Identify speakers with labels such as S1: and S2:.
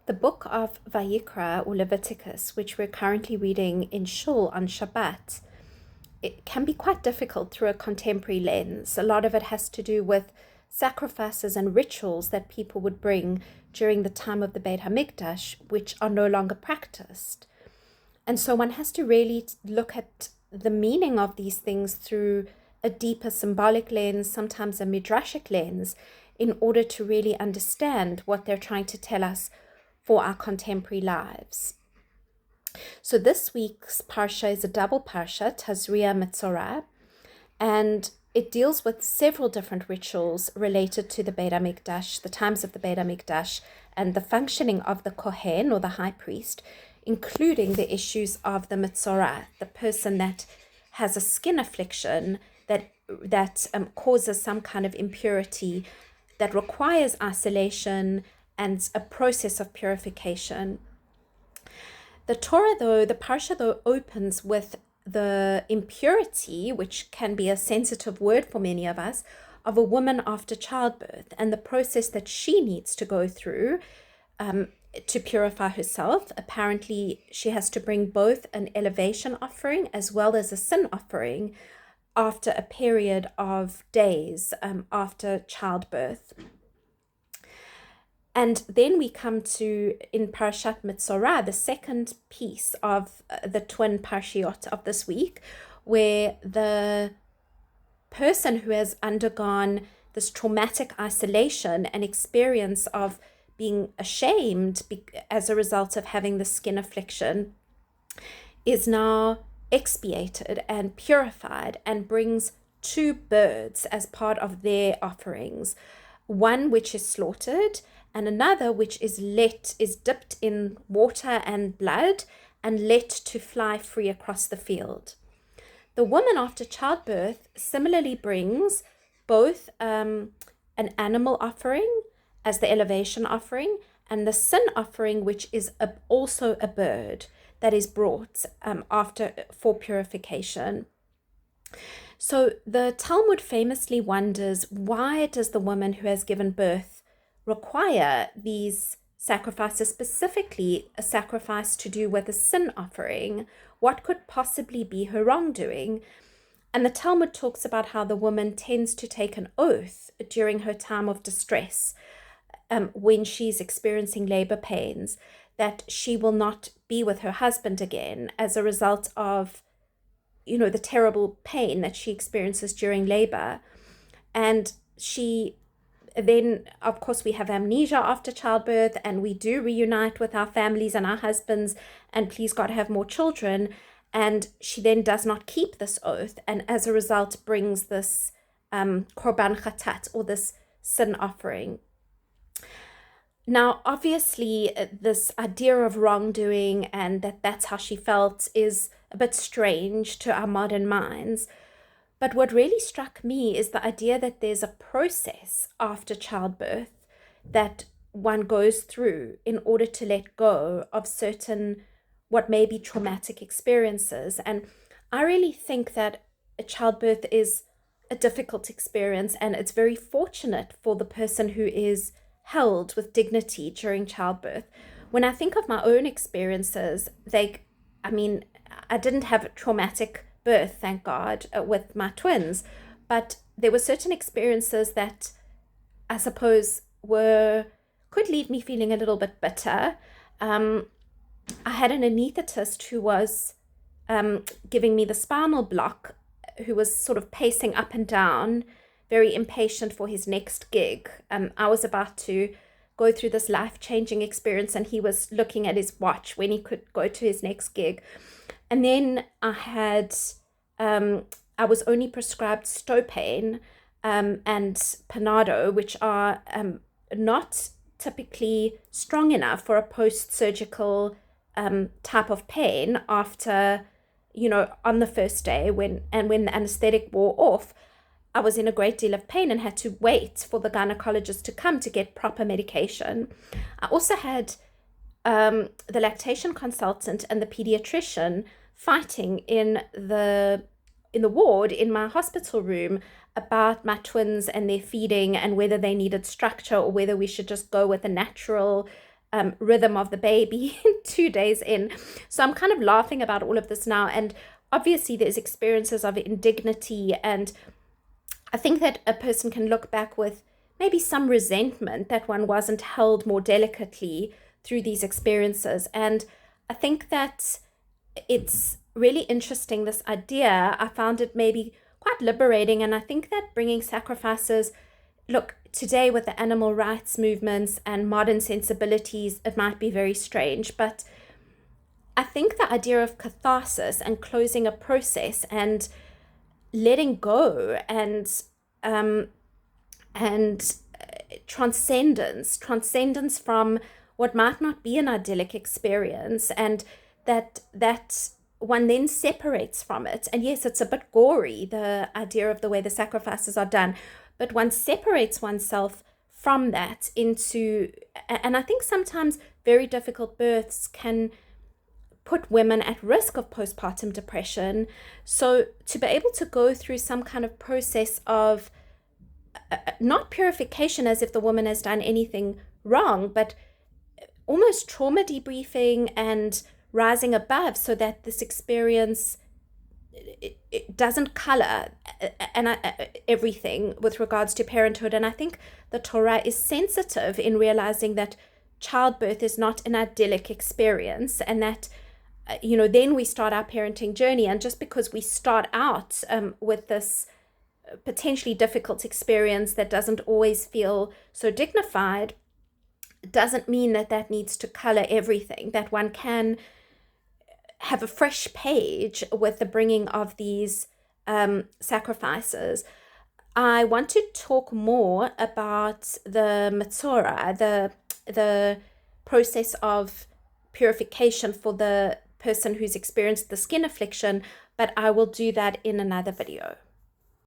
S1: The book of Vayikra or Leviticus, which we're currently reading in Shul on Shabbat, it can be quite difficult through a contemporary lens. A lot of it has to do with sacrifices and rituals that people would bring during the time of the Beit HaMikdash, which are no longer practiced. And so one has to really look at the meaning of these things through a deeper symbolic lens, sometimes a midrashic lens, in order to really understand what they're trying to tell us for our contemporary lives. So this week's parsha is a double parsha, Tazria Metzorah, and it deals with several different rituals related to the Beit HaMikdash, the times of the Beit HaMikdash, and the functioning of the Kohen or the high priest, including the issues of the Metzorah, the person that has a skin affliction that causes some kind of impurity that requires isolation and a process of purification. The Torah, though, the parsha, though, opens with the impurity, which can be a sensitive word for many of us, of a woman after childbirth and the process that she needs to go through to purify herself. Apparently, she has to bring both an elevation offering as well as a sin offering after a period of days after childbirth. And then we come to, in Parashat Metzorah, the second piece of the twin parshiot of this week, where the person who has undergone this traumatic isolation and experience of being ashamed as a result of having the skin affliction is now expiated and purified and brings two birds as part of their offerings, one which is slaughtered and another which is dipped in water and blood and let to fly free across the field. The woman after childbirth similarly brings both an animal offering as the elevation offering and the sin offering, which is also a bird that is brought for purification. So the Talmud famously wonders, why does the woman who has given birth require these sacrifices, specifically a sacrifice to do with a sin offering? What could possibly be her wrongdoing? And the Talmud talks about how the woman tends to take an oath during her time of distress, when she's experiencing labor pains, that she will not be with her husband again as a result of, the terrible pain that she experiences during labor. And then, of course, we have amnesia after childbirth, and we do reunite with our families and our husbands, and please God have more children. And she then does not keep this oath, and as a result brings this korban chatat, or this sin offering. Now, obviously, this idea of wrongdoing and that's how she felt is a bit strange to our modern minds. But what really struck me is the idea that there's a process after childbirth that one goes through in order to let go of certain, what may be traumatic experiences. And I really think that a childbirth is a difficult experience, and it's very fortunate for the person who is held with dignity during childbirth. When I think of my own experiences, I didn't have a traumatic birth, thank God, with my twins, but there were certain experiences that I suppose could leave me feeling a little bit bitter. I had an anesthetist who was giving me the spinal block, who was sort of pacing up and down, very impatient for his next gig. I was about to go through this life-changing experience, and he was looking at his watch when he could go to his next gig. And then I was only prescribed Stopain and Panado, which are not typically strong enough for a post-surgical type of pain after, on the first day when the anesthetic wore off. I was in a great deal of pain and had to wait for the gynecologist to come to get proper medication. I also had the lactation consultant and the pediatrician fighting in the ward in my hospital room about my twins and their feeding and whether they needed structure or whether we should just go with a natural rhythm of the baby 2 days in. So I'm kind of laughing about all of this now. And obviously there's experiences of indignity, and I think that a person can look back with maybe some resentment that one wasn't held more delicately through these experiences. And I think that it's really interesting, this idea. I found it maybe quite liberating. And I think that bringing sacrifices, look, today with the animal rights movements and modern sensibilities, it might be very strange, but I think the idea of catharsis and closing a process and letting go and transcendence from what might not be an idyllic experience, and that one then separates from it. And yes, it's a bit gory, the idea of the way the sacrifices are done, but one separates oneself from that into, and I think sometimes very difficult births can put women at risk of postpartum depression. So to be able to go through some kind of process of not purification as if the woman has done anything wrong, but almost trauma debriefing and rising above, so that this experience, it doesn't color everything with regards to parenthood. And I think the Torah is sensitive in realizing that childbirth is not an idyllic experience, and that then we start our parenting journey. And just because we start out with this potentially difficult experience that doesn't always feel so dignified, doesn't mean that that needs to color everything, that one can have a fresh page with the bringing of these sacrifices. I want to talk more about the Metzora, the process of purification for the person who's experienced the skin affliction, but I will do that in another video.